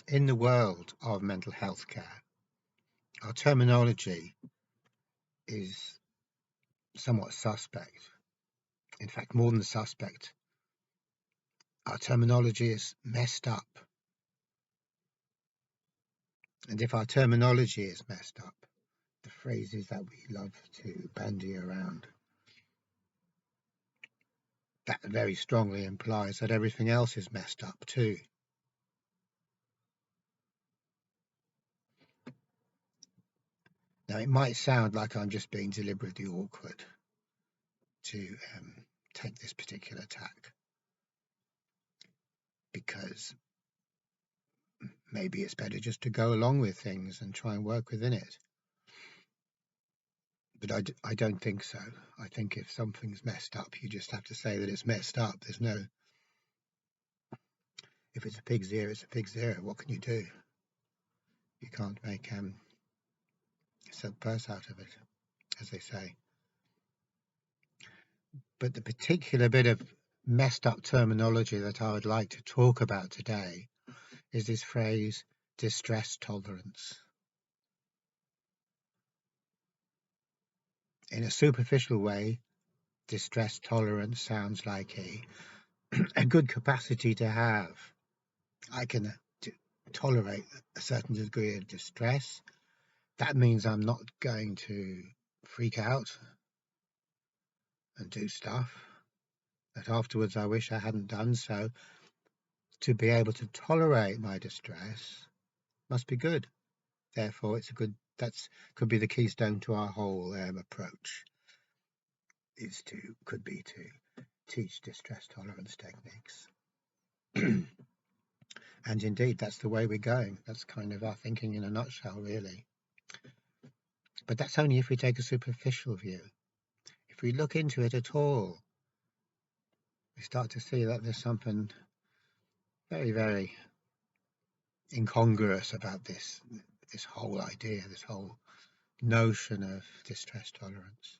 In the world of mental health care, our terminology is somewhat suspect. In fact, more than suspect, our terminology is messed up. And if our terminology is messed up, the phrases that we love to bandy around, that very strongly implies that everything else is messed up too. Now, it might sound like I'm just being deliberately awkward to take this particular tack, because maybe it's better just to go along with things and try and work within it. But I don't think so. I think if something's messed up, you just have to say that it's messed up. There's no, if it's a pig's ear, it's a pig's ear. What can you do? You can't make silk purse out of it, as they say. But the particular bit of messed up terminology that I would like to talk about today is this phrase, distress tolerance. In a superficial way, distress tolerance sounds like a good capacity to have. I can tolerate a certain degree of distress. That means I'm not going to freak out and do stuff that afterwards I wish I hadn't done. So to be able to tolerate my distress must be good. Therefore, could be the keystone to our whole approach. Could be to teach distress tolerance techniques. And indeed, that's the way we're going. That's kind of our thinking in a nutshell, really. But that's only if we take a superficial view. If we look into it at all, we start to see that there's something very, very incongruous about this whole idea, this whole notion of distress tolerance.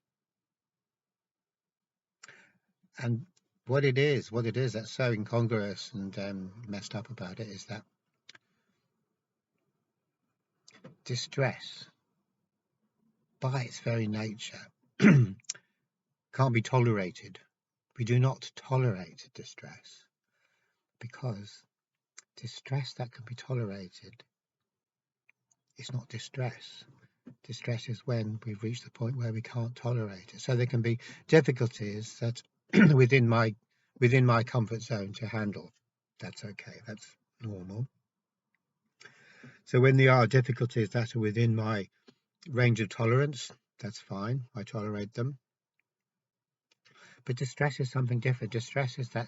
And what it is that's so incongruous and messed up about it is that distress, by its very nature, can't be tolerated. We do not tolerate distress, because distress that can be tolerated is not distress. Distress is when we've reached the point where we can't tolerate it. So there can be difficulties that within my comfort zone to handle. That's okay. That's normal. So when there are difficulties that are within my range of tolerance, that's fine. I tolerate them. But distress is something different. Distress is that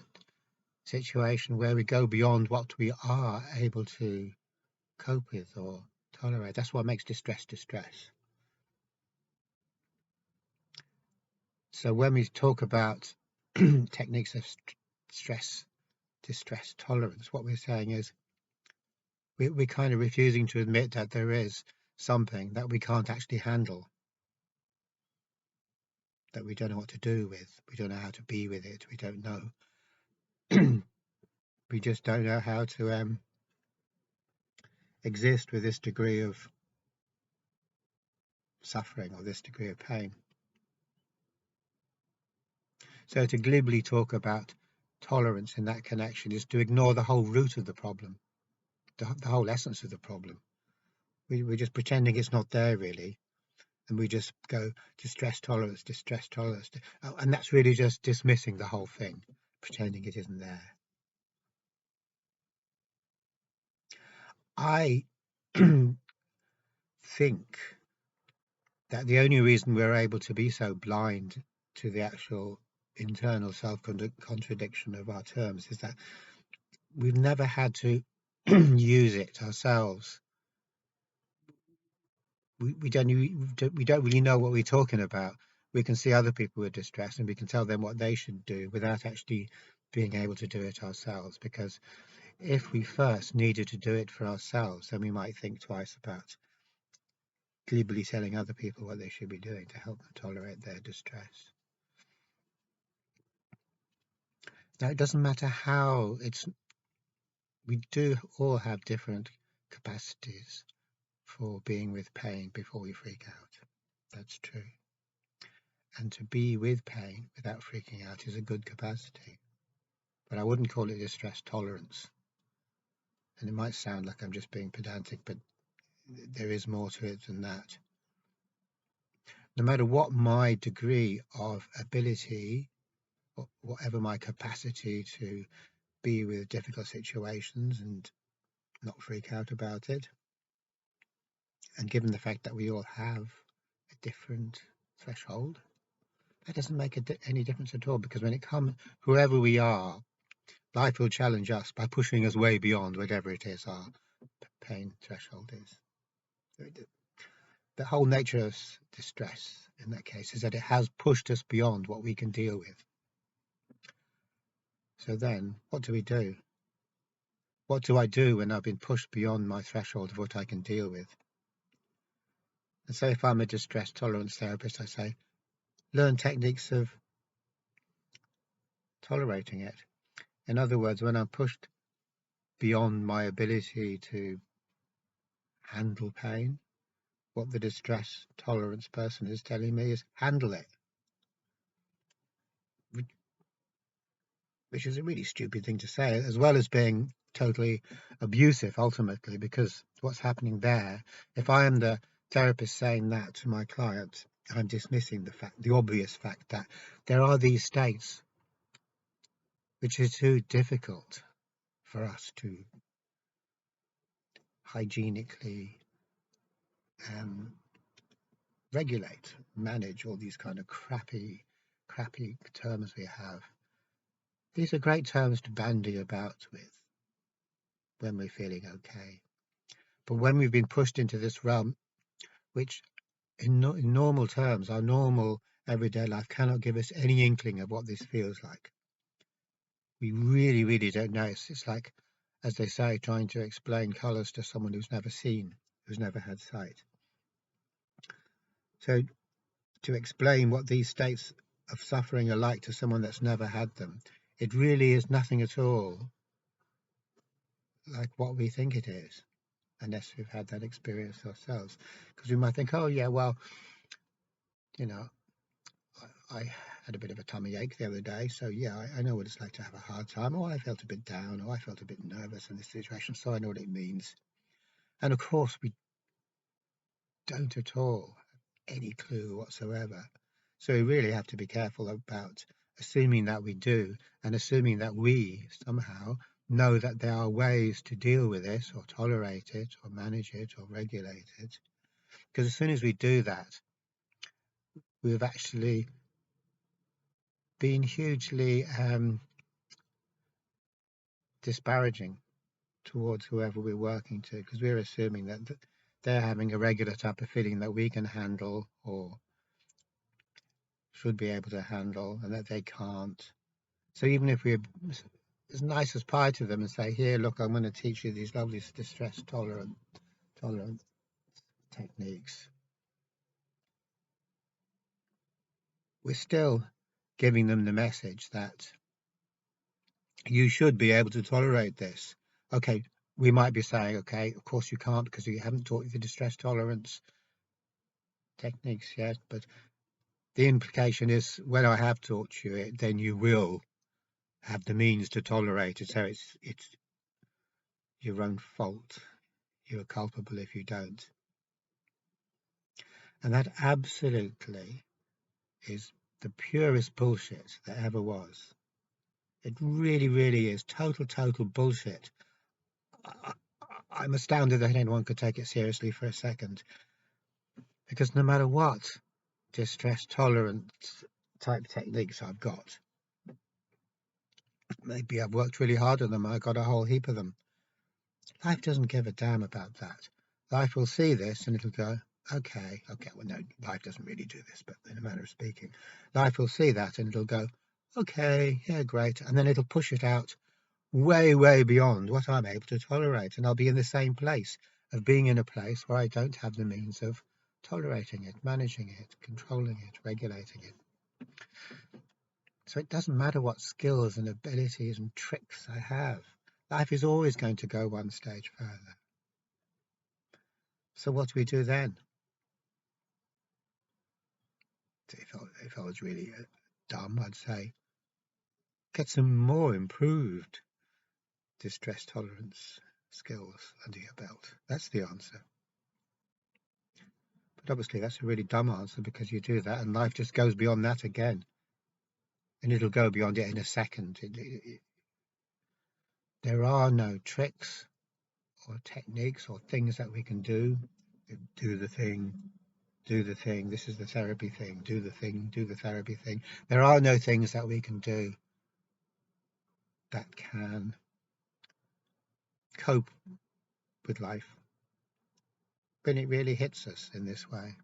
situation where we go beyond what we are able to cope with or tolerate. That's what makes distress distress. So when we talk about techniques of distress tolerance, what we're saying is we're kind of refusing to admit that there is something that we can't actually handle, that we don't know what to do with, we don't know how to be with it, we don't know. We just don't know how to exist with this degree of suffering or this degree of pain. So to glibly talk about tolerance in that connection is to ignore the whole root of the problem, the whole essence of the problem. We're just pretending it's not there, really, and we just go distress tolerance, and that's really just dismissing the whole thing, pretending it isn't there. I think that the only reason we're able to be so blind to the actual internal self-contradiction of our terms is that we've never had to use it ourselves. We don't really know what we're talking about. We can see other people with distress and we can tell them what they should do without actually being able to do it ourselves, because if we first needed to do it for ourselves, then we might think twice about glibly telling other people what they should be doing to help them tolerate their distress. Now, it doesn't matter how we do all have different capacities for being with pain before we freak out. That's true. And to be with pain without freaking out is a good capacity. But I wouldn't call it distress tolerance. And it might sound like I'm just being pedantic, but there is more to it than that. No matter what my degree of ability, or whatever my capacity to be with difficult situations and not freak out about it, and given the fact that we all have a different threshold, that doesn't make any difference at all, because when it comes, whoever we are, life will challenge us by pushing us way beyond whatever it is our pain threshold is. The whole nature of distress in that case is that it has pushed us beyond what we can deal with. So then, what do we do? What do I do when I've been pushed beyond my threshold of what I can deal with? And so if I'm a distress tolerance therapist, I say, learn techniques of tolerating it. In other words, when I'm pushed beyond my ability to handle pain, what the distress tolerance person is telling me is handle it, which is a really stupid thing to say, as well as being totally abusive ultimately, because what's happening there, if I am the therapist saying that to my client, I'm dismissing the obvious fact that there are these states which are too difficult for us to hygienically regulate, manage, all these kind of crappy terms we have. These are great terms to bandy about with when we're feeling okay. But when we've been pushed into this realm, which in normal terms, our normal everyday life cannot give us any inkling of what this feels like. We really, really don't know. It's like, as they say, trying to explain colours to someone who's never seen, who's never had sight. So to explain what these states of suffering are like to someone that's never had them, it really is nothing at all like what we think it is, unless we've had that experience ourselves. Because we might think, oh yeah, well, you know, I had a bit of a tummy ache the other day, so yeah, I know what it's like to have a hard time, or I felt a bit down, or I felt a bit nervous in this situation, so I know what it means. And of course, we don't at all have any clue whatsoever. So we really have to be careful about assuming that we do, and assuming that we somehow know that there are ways to deal with this, or tolerate it, or manage it, or regulate it. Because as soon as we do that, we've actually been hugely disparaging towards whoever we're working to, because we're assuming that they're having a regular type of feeling that we can handle or should be able to handle, and that they can't. So even if we're as nice as pie to them and say, here, look, I'm going to teach you these lovely distress tolerant techniques, we're still giving them the message that you should be able to tolerate this. Okay, we might be saying, okay, of course you can't because you haven't taught you the distress tolerance techniques yet, but the implication is when I have taught you it, then you will have the means to tolerate it. So it's your own fault. You're culpable if you don't. And that absolutely is the purest bullshit there ever was. It really, really is total bullshit. I'm astounded that anyone could take it seriously for a second, because no matter what distress tolerance type techniques I've got, maybe I've worked really hard on them, I got a whole heap of them, life doesn't give a damn about that. Life will see this and it'll go, okay, well, no, life doesn't really do this, but in a manner of speaking, life will see that and it'll go, okay, yeah, great, and then it'll push it out way beyond what I'm able to tolerate, and I'll be in the same place of being in a place where I don't have the means of tolerating it, managing it, controlling it, regulating it. So it doesn't matter what skills and abilities and tricks I have. Life is always going to go one stage further. So what do we do then? If I was really dumb, I'd say get some more improved distress tolerance skills under your belt. That's the answer. But obviously that's a really dumb answer, because you do that and life just goes beyond that again. And it'll go beyond it in a second. There are no tricks or techniques or things that we can do. Do the thing, do the thing. This is the therapy thing. Do the thing, do the therapy thing. There are no things that we can do that can cope with life when it really hits us in this way.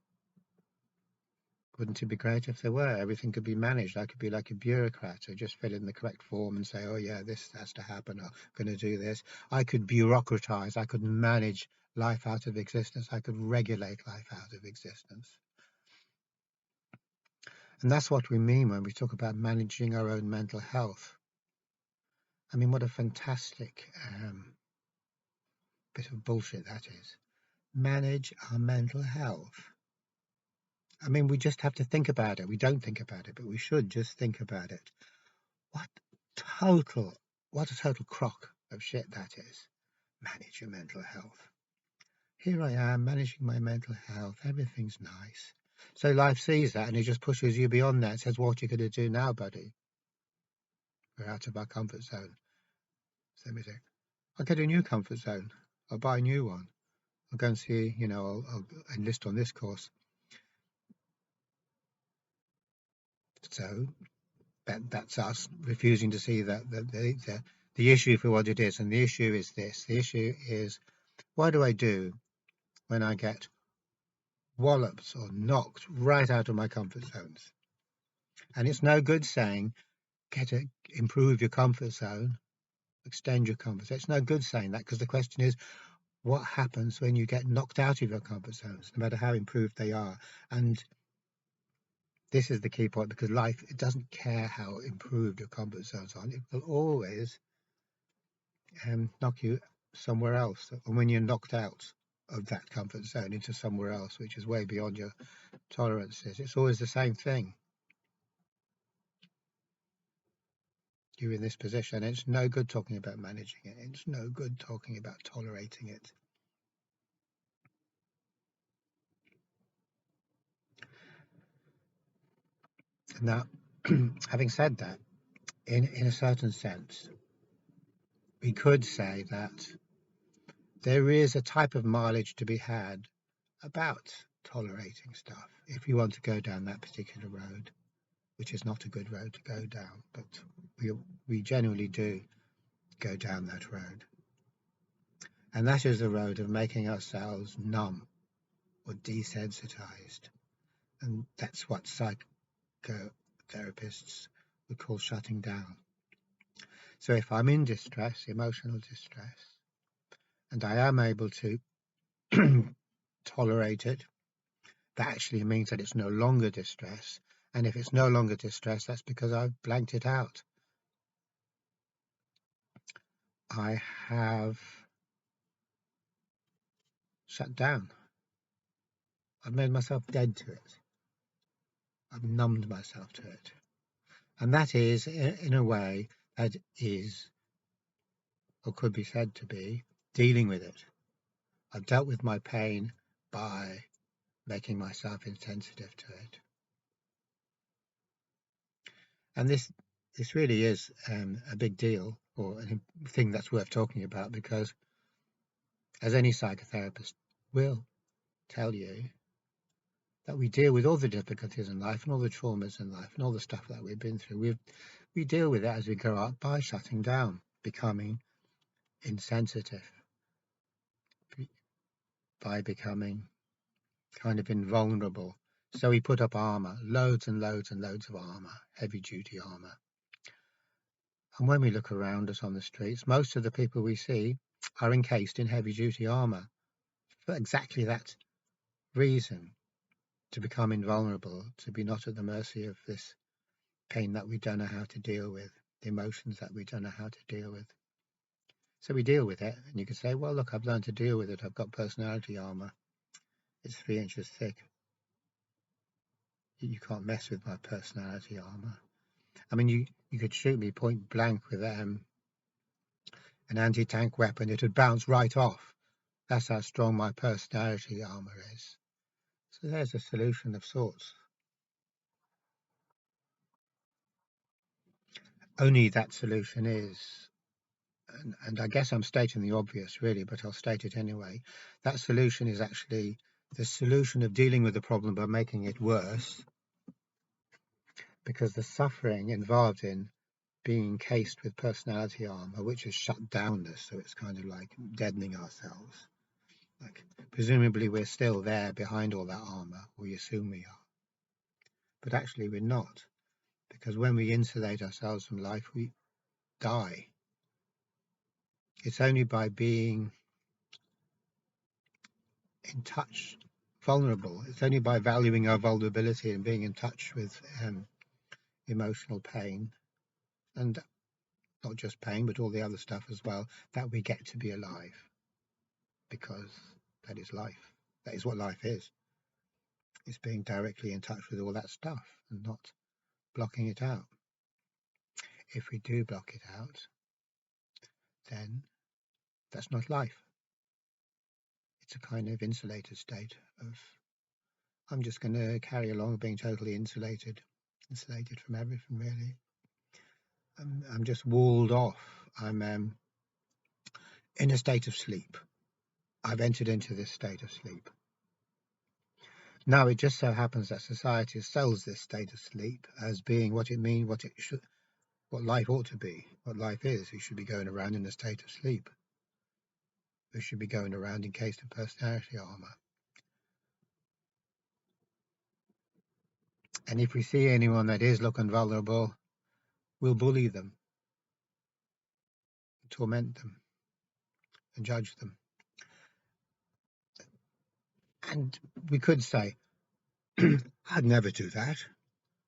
Wouldn't it be great if there were? Everything could be managed. I could be like a bureaucrat who just fill in the correct form and say, oh yeah, this has to happen. I'm going to do this. I could bureaucratize. I could manage life out of existence. I could regulate life out of existence. And that's what we mean when we talk about managing our own mental health. I mean, what a fantastic bit of bullshit that is. Manage our mental health. I mean, we just have to think about it. We don't think about it, but we should just think about it. What what a total crock of shit that is. Manage your mental health. Here I am managing my mental health. Everything's nice. So life sees that and it just pushes you beyond that. It says, what are you going to do now, buddy? We're out of our comfort zone. So we say, I'll get a new comfort zone. I'll buy a new one. I'll go and see, I'll enlist on this course. So that's us refusing to see that the issue for what it is. And the issue is this. The issue is, what do I do when I get walloped or knocked right out of my comfort zones? And it's no good saying, improve your comfort zone, extend your comfort zone. It's no good saying that, because the question is, what happens when you get knocked out of your comfort zones, no matter how improved they are? And this is the key point, because life, it doesn't care how improved your comfort zones are. It will always knock you somewhere else. And when you're knocked out of that comfort zone into somewhere else, which is way beyond your tolerances, it's always the same thing. You're in this position. It's no good talking about managing it. It's no good talking about tolerating it. Now, having said that, in a certain sense, we could say that there is a type of mileage to be had about tolerating stuff, if you want to go down that particular road, which is not a good road to go down, but we generally do go down that road. And that is the road of making ourselves numb or desensitized. And that's what psychotherapists would call shutting down. So if I'm in distress, emotional distress, and I am able to tolerate it, that actually means that it's no longer distress. And if it's no longer distress, that's because I've blanked it out. I have shut down. I've made myself dead to it. I've numbed myself to it. And that is, in a way, that is, or could be said to be, dealing with it. I've dealt with my pain by making myself insensitive to it. And this really is a big deal, or a thing that's worth talking about, because as any psychotherapist will tell you, that we deal with all the difficulties in life and all the traumas in life and all the stuff that we've been through. We deal with it as we grow up by shutting down, becoming insensitive, by becoming kind of invulnerable. So we put up armor, loads and loads and loads of armor, heavy duty armor. And when we look around us on the streets, most of the people we see are encased in heavy duty armor for exactly that reason, to become invulnerable, to be not at the mercy of this pain that we don't know how to deal with, the emotions that we don't know how to deal with. So we deal with it, and you can say, well, look, I've learned to deal with it. I've got personality armor. It's 3 inches thick. You can't mess with my personality armor. I mean, you could shoot me point blank with an anti-tank weapon. It would bounce right off. That's how strong my personality armor is. So there's a solution of sorts. Only that solution is, and I guess I'm stating the obvious really, but I'll state it anyway. That solution is actually the solution of dealing with the problem by making it worse, because the suffering involved in being encased with personality armor, which has shut down us, so it's kind of like deadening ourselves. Like, presumably we're still there behind all that armor, we assume we are. But actually we're not, because when we insulate ourselves from life, we die. It's only by being in touch, vulnerable, it's only by valuing our vulnerability and being in touch with emotional pain, and not just pain, but all the other stuff as well, that we get to be alive. Because that is life. That is what life is. It's being directly in touch with all that stuff and not blocking it out. If we do block it out, then that's not life. It's a kind of insulated state of, I'm just going to carry along being totally insulated from everything, really. I'm just walled off. I'm in a state of sleep. I've entered into this state of sleep. Now, it just so happens that society sells this state of sleep as being what it means, what it should, what life ought to be, what life is. We should be going around in a state of sleep. We should be going around encased in personality armor. And if we see anyone that is looking vulnerable, we'll bully them, torment them, and judge them. And we could say, I'd never do that.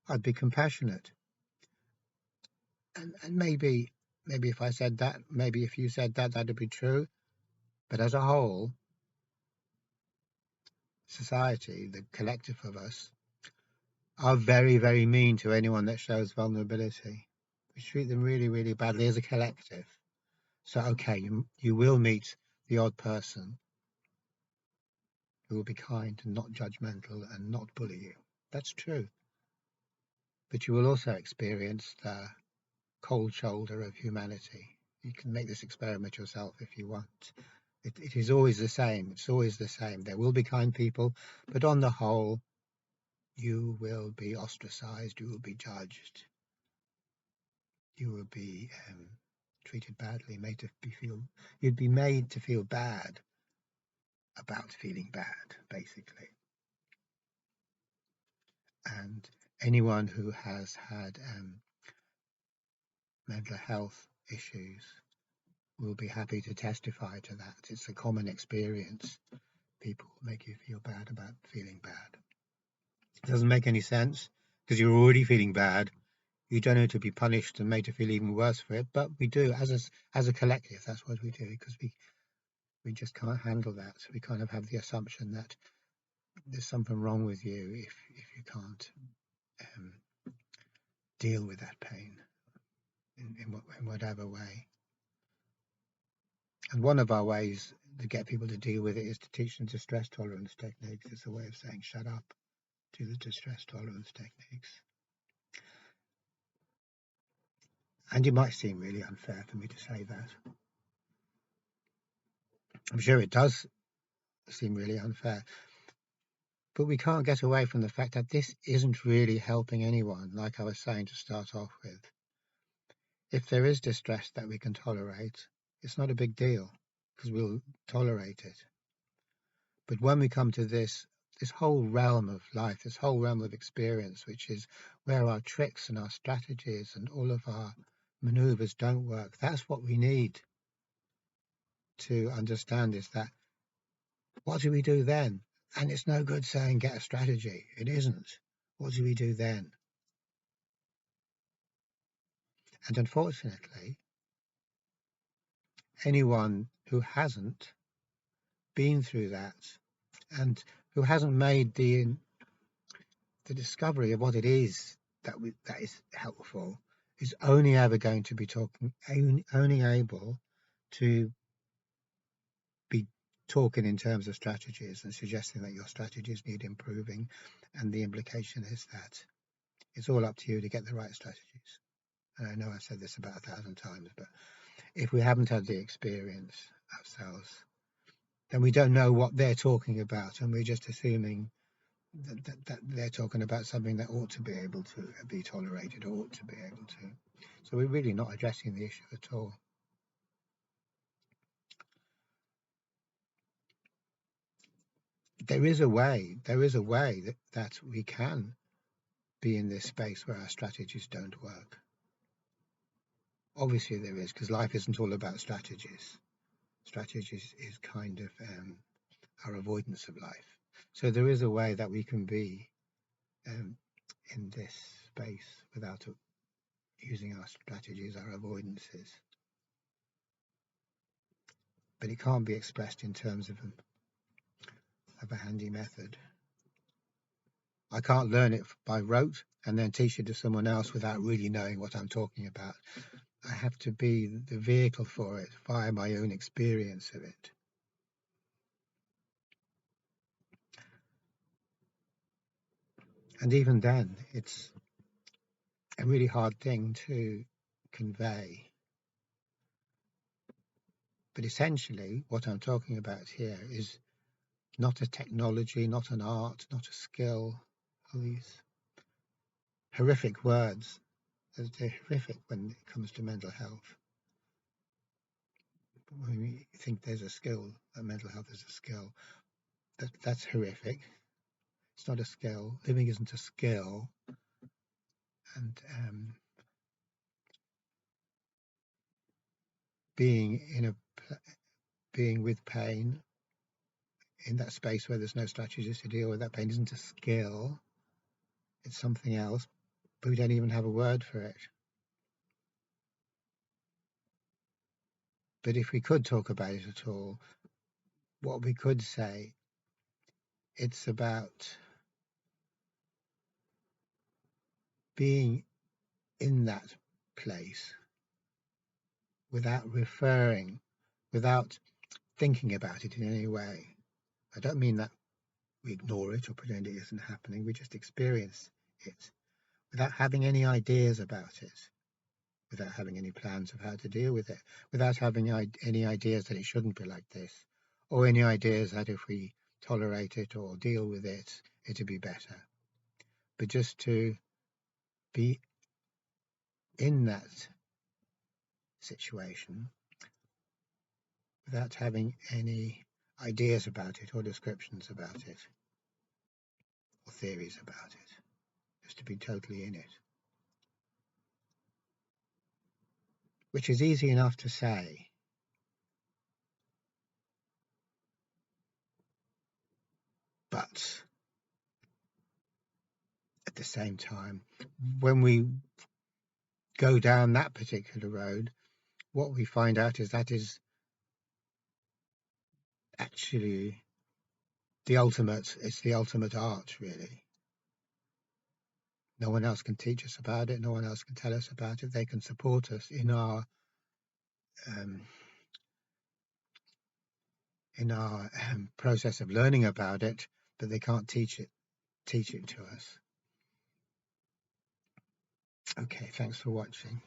I'd be compassionate. And maybe if I said that, maybe if you said that, that'd be true. But as a whole, society, the collective of us, are very, very mean to anyone that shows vulnerability. We treat them really, really badly as a collective. So, okay, you will meet the odd person who will be kind and not judgmental and not bully you. That's true. But you will also experience the cold shoulder of humanity. You can make this experiment yourself if you want. It is always the same. It's always the same. There will be kind people, but on the whole, you will be ostracized. You will be judged. You will be treated badly, you'd be made to feel bad about feeling bad, basically. And anyone who has had mental health issues will be happy to testify to that. It's a common experience. People make you feel bad about feeling bad. It doesn't make any sense because you're already feeling bad. You don't need to be punished and made to feel even worse for it, but we do as a collective. That's what we do, because we just can't handle that. We kind of have the assumption that there's something wrong with you if you can't deal with that pain in whatever way. And one of our ways to get people to deal with it is to teach them distress tolerance techniques. It's a way of saying shut up to the distress tolerance techniques. And it might seem really unfair for me to say that. I'm sure it does seem really unfair. But we can't get away from the fact that this isn't really helping anyone, like I was saying to start off with. If there is distress that we can tolerate, it's not a big deal, because we'll tolerate it. But when we come to this whole realm of life, this whole realm of experience, which is where our tricks and our strategies and all of our maneuvers don't work, that's what we need to understand, is that what do we do then? And it's no good saying get a strategy. It isn't. What do we do then? And unfortunately, anyone who hasn't been through that and who hasn't made the discovery of what it is that is helpful is only ever going to be only able to be talking in terms of strategies and suggesting that your strategies need improving, and the implication is that it's all up to you to get the right strategies. And I know I've said this about 1,000 times, but if we haven't had the experience ourselves, then we don't know what they're talking about, and we're just assuming that they're talking about something that ought to be able to be tolerated, or ought to be able to. So we're really not addressing the issue at all. There is a way that we can be in this space where our strategies don't work. Obviously there is, because life isn't all about strategies. Strategies is kind of our avoidance of life. So there is a way that we can be in this space without using our strategies, our avoidances. But it can't be expressed in terms of a handy method. I can't learn it by rote and then teach it to someone else without really knowing what I'm talking about. I have to be the vehicle for it via my own experience of it. And even then, it's a really hard thing to convey. But essentially, what I'm talking about here is not a technology, not an art, not a skill. All these horrific words. They're horrific when it comes to mental health. When we think there's a skill, that mental health is a skill, that's horrific. It's not a skill. Living isn't a skill. And being with pain in that space where there's no strategies to deal with that pain isn't a skill. It's something else, but we don't even have a word for it. But if we could talk about it at all, what we could say, it's about being in that place without without thinking about it in any way. I don't mean that we ignore it or pretend it isn't happening. We just experience it without having any ideas about it, without having any plans of how to deal with it, without having any ideas that it shouldn't be like this, or any ideas that if we tolerate it or deal with it, it'll be better. But just to be in that situation without having any ideas about it or descriptions about it or theories about it, just to be totally in it, which is easy enough to say. But at the same time, when we go down that particular road, what we find out is that is actually it's the ultimate art, really. No one else can teach us about it. No one else can tell us about it. They can support us in our process of learning about it, but they can't teach it to us. Okay, thanks for watching.